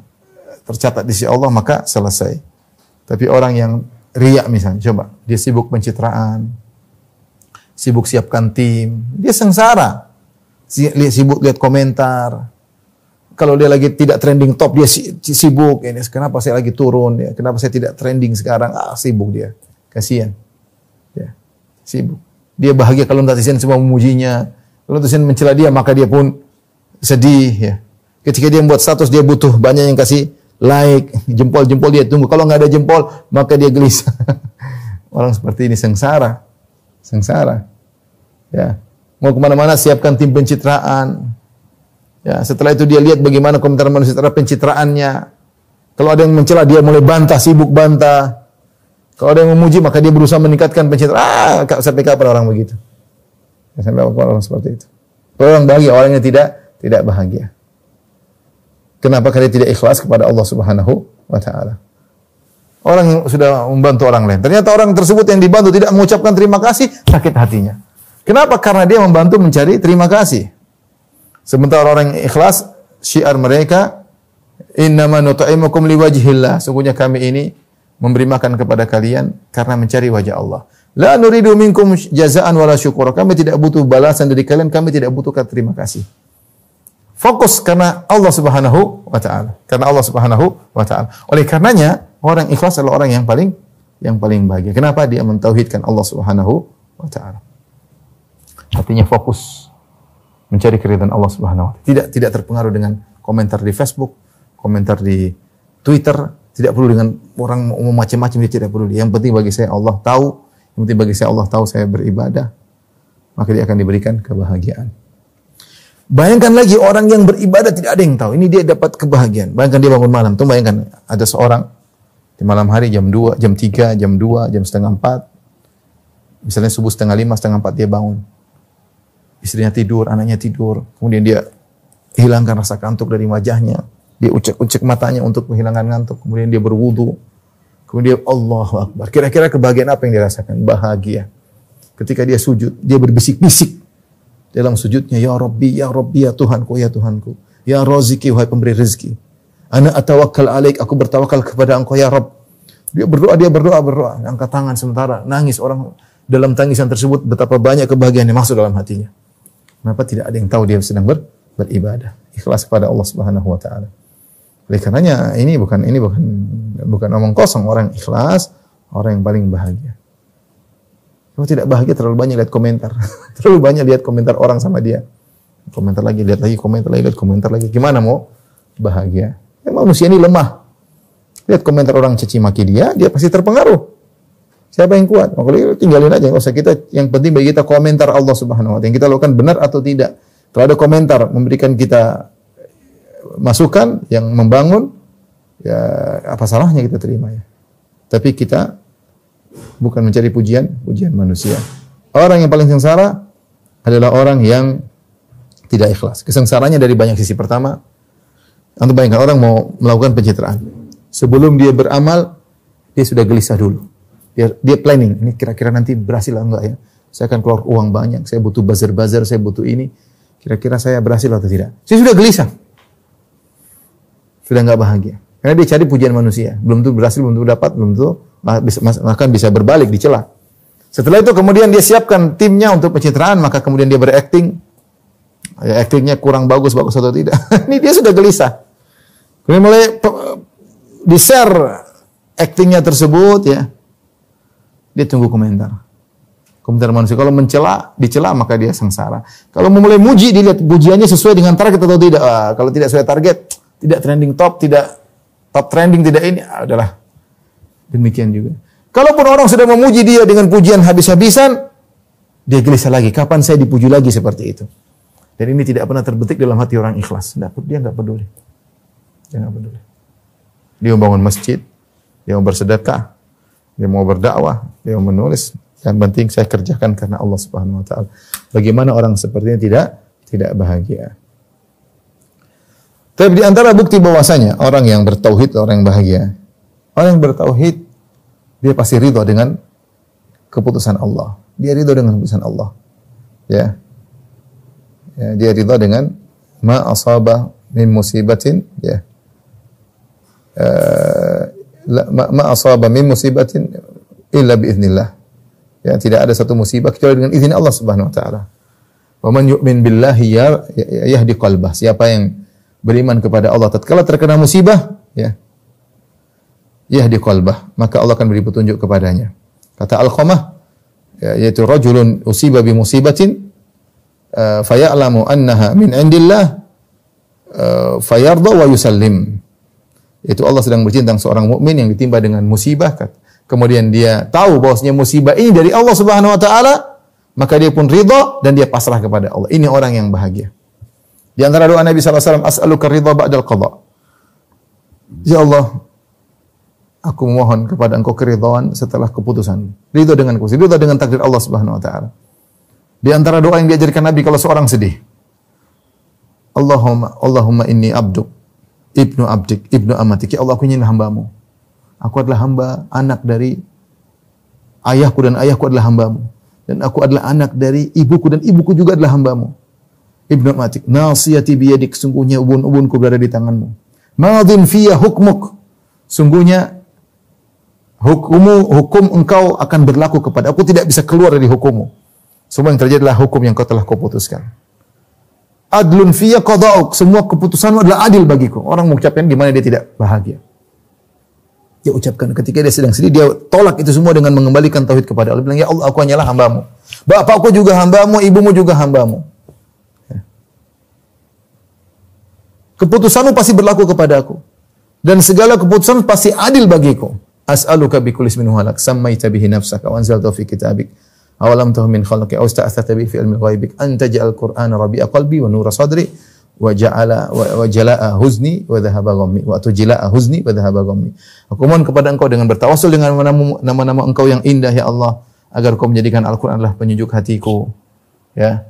tercatat di sisi Allah, maka selesai. Tapi orang yang riya misalnya, coba dia sibuk pencitraan, sibuk siapkan tim, dia sengsara. Sibuk lihat komentar. Kalau dia lagi tidak trending top, dia sibuk. Ini kenapa saya lagi turun? Ya, kenapa saya tidak trending sekarang? Sibuk dia. Kasihan. Ya, sibuk. Dia bahagia kalau netizen semua memujinya. Kalau netizen mencela dia, maka dia pun sedih. Ya. Ketika dia membuat status, dia butuh banyak yang kasih like, jempol-jempol dia tunggu. Kalau nggak ada jempol, maka dia gelisah. Orang seperti ini sengsara. Sengsara. Ya. Mau kemana-mana siapkan tim pencitraan. Ya, setelah itu dia lihat bagaimana komentar manusia terhadap pencitraannya. Kalau ada yang mencela dia mulai bantah, sibuk bantah. Kalau ada yang memuji maka dia berusaha meningkatkan pencitraan. Sampai kapan orang begitu? Sampai kapan orang seperti itu? Orang bahagia, orangnya tidak bahagia. Kenapa? Karena dia tidak ikhlas kepada Allah Subhanahu wa taala. Orang yang sudah membantu orang lain, ternyata orang tersebut yang dibantu tidak mengucapkan terima kasih, sakit hatinya. Kenapa? Karena dia membantu mencari terima kasih. Sementara orang yang ikhlas, syiar mereka, innama nut'imukum liwajhillah. Sungguhnya kami ini memberi makan kepada kalian karena mencari wajah Allah. La nuridu minkum jazaan wala syukura. Kami tidak butuh balasan dari kalian, kami tidak butuh terima kasih. Fokus karena Allah Subhanahu wa taala. Karena Allah Subhanahu wa taala. Oleh karenanya, orang ikhlas adalah orang yang paling bahagia. Kenapa? Dia mentauhidkan Allah Subhanahu wa taala. Hatinya fokus mencari keridhaan Allah Subhanahu wa taala. Tidak terpengaruh dengan komentar di Facebook, komentar di Twitter, tidak perlu dengan orang macam-macam, dia tidak perlu. Yang penting bagi saya Allah tahu, yang penting bagi saya Allah tahu saya beribadah, maka dia akan diberikan kebahagiaan. Bayangkan lagi orang yang beribadah tidak ada yang tahu. Ini dia dapat kebahagiaan. Bayangkan dia bangun malam. Tuh bayangkan ada seorang di malam hari jam 2, jam 3, jam 2, jam setengah 4. Misalnya subuh setengah 5, setengah 4 dia bangun. Istrinya tidur, anaknya tidur. Kemudian dia hilangkan rasa kantuk dari wajahnya. Dia ucek-ucek matanya untuk menghilangkan ngantuk. Kemudian dia berwudu. Kemudian Allahu Akbar. Kira-kira kebahagiaan apa yang dia rasakan? Bahagia. Ketika dia sujud, dia berbisik-bisik dalam sujudnya, ya Rabbi, ya Tuhanku, ya Tuhanku. Ya Raziki, wahai pemberi rezeki. Ana atawakkal alaik, aku bertawakal kepada Engkau ya Rabb. Dia berdoa, angkat tangan sementara, nangis. Orang dalam tangisan tersebut betapa banyak kebahagiaan yang masuk dalam hatinya. Kenapa tidak ada yang tahu dia sedang beribadah, ikhlas kepada Allah Subhanahu wa taala. Oleh karenanya ini bukan omong kosong. Orang ikhlas, orang yang paling bahagia. Kalau tidak bahagia terlalu banyak lihat komentar. Terlalu banyak lihat komentar orang sama dia. Komentar lagi, lihat lagi, komentar lagi, lihat komentar lagi. Gimana mau bahagia? Ya, manusia ini lemah. Lihat komentar orang caci maki dia pasti terpengaruh. Siapa yang kuat? Maka tinggalin aja, enggak usah kita. Yang penting bagi kita komentar Allah Subhanahu wa taala. Yang kita lakukan benar atau tidak. Kalau ada komentar memberikan kita masukan yang membangun, ya apa salahnya kita terima ya. Tapi kita bukan mencari pujian manusia. Orang yang paling sengsara adalah orang yang tidak ikhlas. Kesengsaranya dari banyak sisi. Pertama, antum bayangkan orang mau melakukan pencitraan. Sebelum dia beramal, dia sudah gelisah dulu. Dia planning, ini kira-kira nanti berhasil atau enggak ya? Saya akan keluar uang banyak, saya butuh buzzer, saya butuh ini. Kira-kira saya berhasil atau tidak? Saya sudah gelisah. Sudah enggak bahagia. Karena dia cari pujian manusia. Belum tentu berhasil, belum tentu dapat, belum tentu bahkan bisa berbalik, dicela. Setelah itu kemudian dia siapkan timnya untuk pencitraan, maka kemudian dia berakting. Ya, aktingnya kurang bagus atau tidak. Ini dia sudah gelisah. Kemudian mulai di-share aktingnya tersebut ya. Dia tunggu komentar manusia. Kalau dicela maka dia sengsara. Kalau mulai muji, dilihat pujiannya sesuai dengan target atau tidak. Kalau tidak sesuai target, tidak trending top, tidak top trending, tidak ini, adalah demikian juga. Kalaupun orang sudah memuji dia dengan pujian habis-habisan, dia gelisah lagi. Kapan saya dipuji lagi seperti itu? Dan ini tidak pernah terbetik dalam hati orang ikhlas. Dia nggak peduli. Dia nggak peduli. Dia mau bangun masjid, dia mau bersedekah, dia mau berdakwah, dia mau menulis. Yang penting saya kerjakan karena Allah Subhanahu Wa Taala. Bagaimana orang seperti ini tidak bahagia? Tapi di antara bukti bahwasanya orang yang bertauhid orang yang bahagia. Orang yang bertauhid dia pasti ridha dengan keputusan Allah. Dia ridha dengan keputusan Allah. Ya, dia ridha dengan ma asaba min musibatin, ya. Ma asaba min musibatin illa biiznillah. Ya, tidak ada satu musibah kecuali dengan izin Allah Subhanahu wa taala. Wa man yu'min billahi yahdi qalbah. Siapa yang beriman kepada Allah tatkala terkena musibah, ya, yahdi qalbah, maka Allah akan beri petunjuk kepadanya. Kata Al-Qamah, ya, yaitu rajulun usiba bi musibatin faya'lamu annaha min indillah fayarda wa yusallim. Itu Allah sedang bercerita tentang seorang mukmin yang ditimpa dengan musibah, kemudian dia tahu bahwasanya musibah ini dari Allah Subhanahu wa taala, maka dia pun ridha dan dia pasrah kepada Allah. Ini orang yang bahagia. Di antara doa Nabi sallallahu alaihi wasallam, as'aluka ridha ba'dal qada. Ya Allah, aku mohon kepada Engkau keridhaan setelah keputusan. Ridha dengan keputusan, ridha dengan takdir Allah Subhanahu wa taala. Di antara doa yang diajarkan Nabi kalau seorang sedih, Allahumma inni abduk, ibnu abdik, ibnu amatik. Ya Allah, aku ini hamba-Mu. Aku adalah hamba, anak dari ayahku dan ayahku adalah hamba-Mu. Dan aku adalah anak dari ibuku dan ibuku juga adalah hamba-Mu. Ibnu amatik, nasiyati biyadik, sungguhnya ubun-ubunku berada di tangan-Mu. Madhin fiyya hukmuk, sungguhnya hukum Engkau akan berlaku kepada aku, tidak bisa keluar dari hukum-Mu. Semua yang terjadi adalah hukum yang Kau telah Kau putuskan. Adlun fiyya qada'uk, semua keputusan-Mu adalah adil bagiku. Orang mengucapkan di mana dia tidak bahagia. Dia ucapkan ketika dia sedang sedih, dia tolak itu semua dengan mengembalikan tauhid kepada Allah. Bilang, ya Allah, aku hanyalah hamba-Mu. Bapakku juga hamba-Mu, ibumu juga hamba-Mu. Ya. Keputusan-Mu pasti berlaku kepada aku. Dan segala keputusan pasti adil bagiku. As'aluka bikulli ismin halak, sammaita bihi nafsaka, wa anzaltahu fi kitabik, awalam tahu min khalqi, aw sta'athata bihi fi ilmi ghaibik, anta ja'al Qur'ana rabi'a qalbi wa nura sadri, wa jala'a huzni wa dhahaba ghammi wa tujla'a huzni wa dhahaba ghammi. Aku mohon kepada Engkau dengan bertawassul dengan nama-nama Engkau yang indah ya Allah, agar Kau menjadikan Al-Qur'an adalah penyejuk hatiku, ya,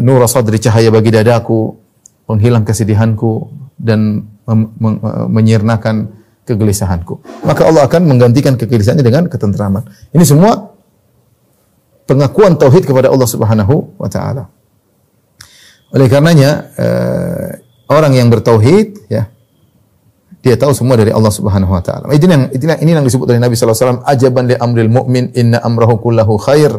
nur sadri, cahaya bagi dadaku, penghilang kesedihanku dan menyirnakan kegelisahanku. Maka Allah akan menggantikan kegelisahannya dengan ketentraman. Ini semua pengakuan tauhid kepada Allah Subhanahu wa taala. Oleh karenanya orang yang bertauhid, ya, dia tahu semua dari Allah Subhanahu wa taala. Ini yang disebut oleh Nabi sallallahu alaihi wasallam, ajaban li amril mu'min inna amrahu kullahu khair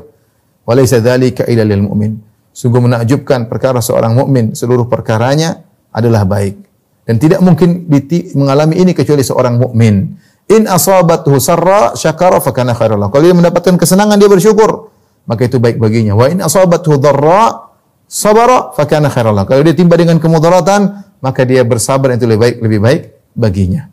wa laysa dzalika illa lil mu'min. Sungguh menakjubkan perkara seorang mukmin, seluruh perkaranya adalah baik. Dan tidak mungkin mengalami ini kecuali seorang mukmin. In asabathu sarra syakara fa kana khairan lahu. Kalau dia mendapatkan kesenangan dia bersyukur, maka itu baik baginya. Wa in asabathu dharra sabara fakana khairan lahu. Kalau dia timba dengan kemudaratan, maka dia bersabar, itu lebih baik baginya.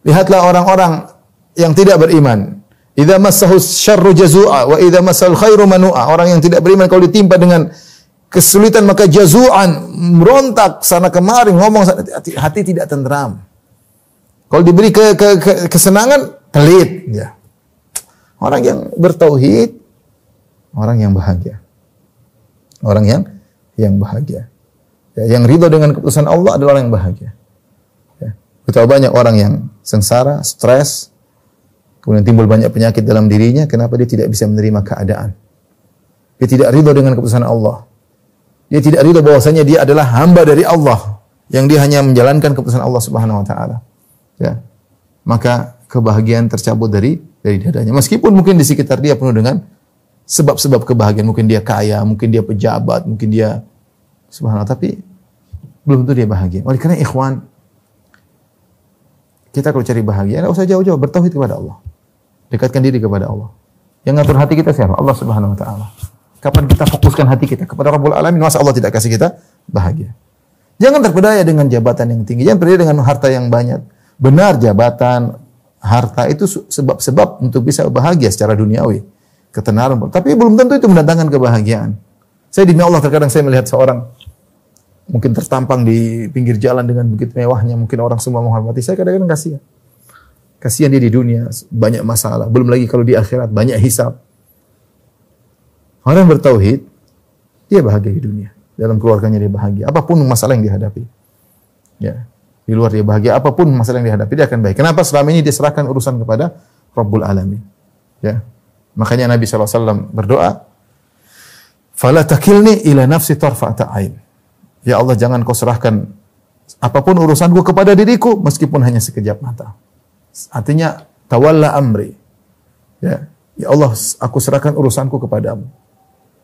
Lihatlah orang-orang yang tidak beriman. Idza massahu syarru jazua wa idza massal khairu manua. Orang yang tidak beriman kalau ditimpa dengan kesulitan maka jazu'an, merontak sana kemari, ngomong sana, hati tidak tenteram. Kalau diberi kesenangan, telit. Ya. Orang yang bertauhid, orang yang bahagia. Orang yang bahagia. Ya, yang ridho dengan keputusan Allah adalah orang yang bahagia. Ya. Betapa banyak orang yang sengsara, stres, kemudian timbul banyak penyakit dalam dirinya, kenapa dia tidak bisa menerima keadaan? Dia tidak ridho dengan keputusan Allah. Dia tidak ridho bahwasanya dia adalah hamba dari Allah, yang dia hanya menjalankan keputusan Allah Subhanahu wa taala. Ya. Maka kebahagiaan tercabut dari dadanya. Meskipun mungkin di sekitar dia penuh dengan sebab-sebab kebahagiaan, mungkin dia kaya, mungkin dia pejabat, mungkin dia subhanallah, tapi belum tentu dia bahagia. Oleh karena ikhwan, kita kalau cari bahagia, enggak usah jauh-jauh, bertauhid kepada Allah. Dekatkan diri kepada Allah. Yang ngatur hati kita siapa? Allah Subhanahu wa taala. Kapan kita fokuskan hati kita kepada Rabbul Alamin, masa Allah tidak kasih kita bahagia. Jangan terpedaya dengan jabatan yang tinggi, jangan terpedaya dengan harta yang banyak. Benar, jabatan, harta itu sebab-sebab untuk bisa bahagia secara duniawi, ketenaran, tapi belum tentu itu mendatangkan kebahagiaan. Saya demi Allah terkadang saya melihat seorang mungkin tertampang di pinggir jalan dengan begitu mewahnya, mungkin orang semua menghormati, saya kadang-kadang kasihan. Kasihan dia di dunia, banyak masalah, belum lagi kalau di akhirat banyak hisab. Orang yang bertauhid, dia bahagia di dunia. Dalam keluarganya dia bahagia. Apapun masalah yang dihadapi. Ya. Di luar dia bahagia. Apapun masalah yang dihadapi, dia akan baik. Kenapa? Selama ini dia serahkan urusan kepada Rabbul Alamin. Ya. Makanya Nabi SAW berdoa, "Fala takilni ila nafsi tarfa'ata ain." Ya Allah, jangan kau serahkan apapun urusanku kepada diriku, meskipun hanya sekejap mata. Artinya, tawalla amri. Ya. Ya Allah, aku serahkan urusanku kepadamu.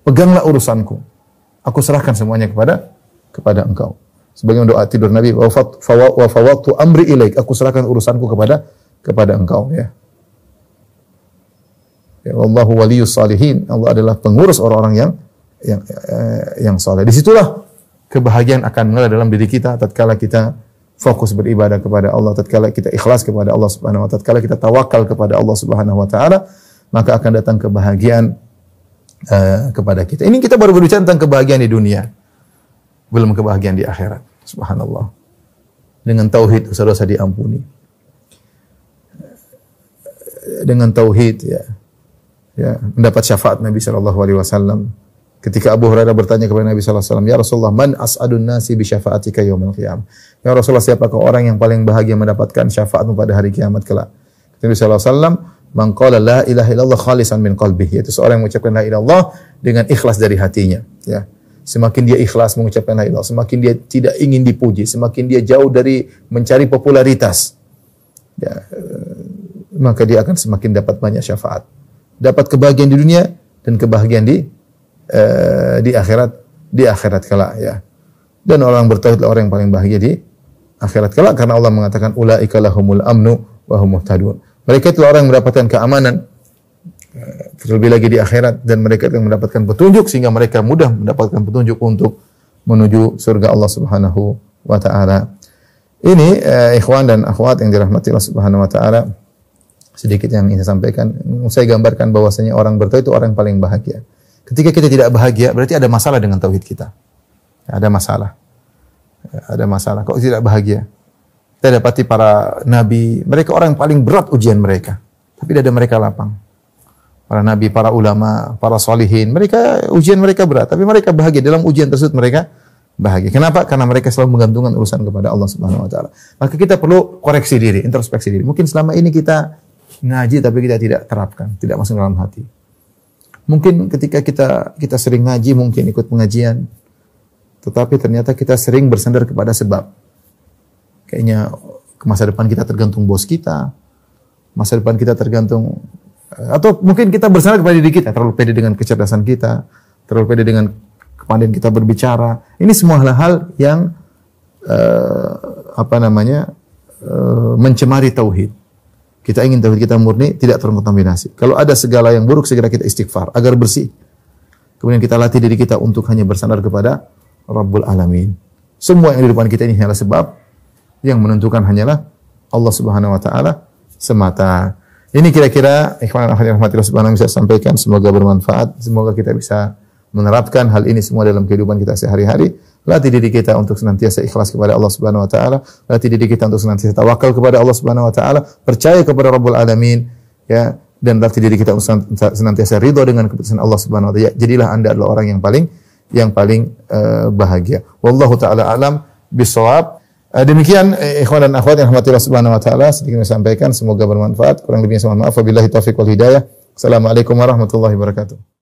Peganglah urusanku. Aku serahkan semuanya kepada Engkau. Sebagian doa tidur Nabi, wa fawwadtu amri ilaik. Aku serahkan urusanku kepada Engkau, ya. Ya, wallahu waliyus salihin. Allah adalah pengurus orang-orang yang saleh. Disitulah kebahagiaan akan mengalir dalam diri kita tatkala kita fokus beribadah kepada Allah, tatkala kita ikhlas kepada Allah Subhanahu wa taala, tatkala kita tawakal kepada Allah Subhanahu wa taala, maka akan datang kebahagiaan kepada kita. Ini kita baru berbicara tentang kebahagiaan di dunia, belum kebahagiaan di akhirat. Subhanallah. Dengan tauhid dosa-dosa diampuni. Dengan tauhid ya mendapat syafaat Nabi sallallahu alaihi wasallam. Ketika Abu Hurairah bertanya kepada Nabi sallallahu alaihi wasallam, "Ya Rasulullah, man as'adun nasi bi syafaatika yaumil qiyamah?" Ya Rasulullah, siapakah orang yang paling bahagia mendapatkan syafaatmu pada hari kiamat kelak? Nabi sallallahu alaihi wasallam, "Man qala la ilaha illallah khalisan min qalbihi." Yaitu seorang yang mengucapkan la ilaha illallah dengan ikhlas dari hatinya, ya. Semakin dia ikhlas mengucapkan la ilaha illallah, semakin dia tidak ingin dipuji, semakin dia jauh dari mencari popularitas, ya, maka dia akan semakin dapat banyak syafaat. Dapat kebahagiaan di dunia dan kebahagiaan di akhirat kelak, ya. Dan orang bertauhid adalah orang yang paling bahagia di akhirat kelak, karena Allah mengatakan ulaika lahumul amnu wa hum muhtadun. Mereka itu orang yang mendapatkan keamanan, terlebih lagi di akhirat, dan mereka yang mendapatkan petunjuk sehingga mereka mudah mendapatkan petunjuk untuk menuju surga Allah Subhanahu wa taala. Ini ikhwan dan akhwat yang dirahmati Allah Subhanahu wa taala, sedikit yang ingin saya sampaikan. Saya gambarkan bahwasanya orang bertauhid itu orang yang paling bahagia. Ketika kita tidak bahagia, berarti ada masalah dengan tauhid kita. Ada masalah. Ada masalah. Kok tidak bahagia? Kita dapati para nabi, mereka orang yang paling berat ujian mereka. Tapi dada mereka lapang. Para nabi, para ulama, para solihin, ujian mereka berat. Tapi mereka bahagia. Dalam ujian tersebut mereka bahagia. Kenapa? Karena mereka selalu menggantungkan urusan kepada Allah Subhanahu wa taala. Maka kita perlu koreksi diri, introspeksi diri. Mungkin selama ini kita ngaji tapi kita tidak terapkan, tidak masuk dalam hati. Mungkin ketika kita sering ngaji, mungkin ikut pengajian, tetapi ternyata kita sering bersandar kepada sebab. Kayaknya masa depan kita tergantung bos kita, masa depan kita tergantung, atau mungkin kita bersandar kepada diri kita, terlalu pede dengan kecerdasan kita, terlalu pede dengan kepandaian kita berbicara. Ini semua hal-hal yang mencemari tauhid. Kita ingin tauhid kita murni, tidak terkontaminasi. Kalau ada segala yang buruk, segera kita istighfar agar bersih. Kemudian kita latih diri kita untuk hanya bersandar kepada Rabbul Alamin. Semua yang di depan kita ini hanyalah sebab, yang menentukan hanyalah Allah Subhanahu wa taala semata. Ini kira-kira ikhwan akhwat yang rahmatillah subhanahu bisa sampaikan, semoga bermanfaat, semoga kita bisa menerapkan hal ini semua dalam kehidupan kita sehari-hari. Latih diri kita untuk senantiasa ikhlas kepada Allah Subhanahu wa taala, latih diri kita untuk senantiasa tawakal kepada Allah Subhanahu wa taala, percaya kepada Rabbul Alamin, ya, dan latih diri kita untuk senantiasa ridha dengan keputusan Allah Subhanahu wa taala. Jadilah Anda adalah orang yang paling bahagia. Wallahu taala alam bisawab. Demikian ikhwan dan akhwat yang rahmatillah Subhanahu wa taala, sedikit saya sampaikan, semoga bermanfaat. Kurang lebihnya saya mohon maaf. Wabillahi taufiq wal hidayah. Assalamualaikum warahmatullahi wabarakatuh.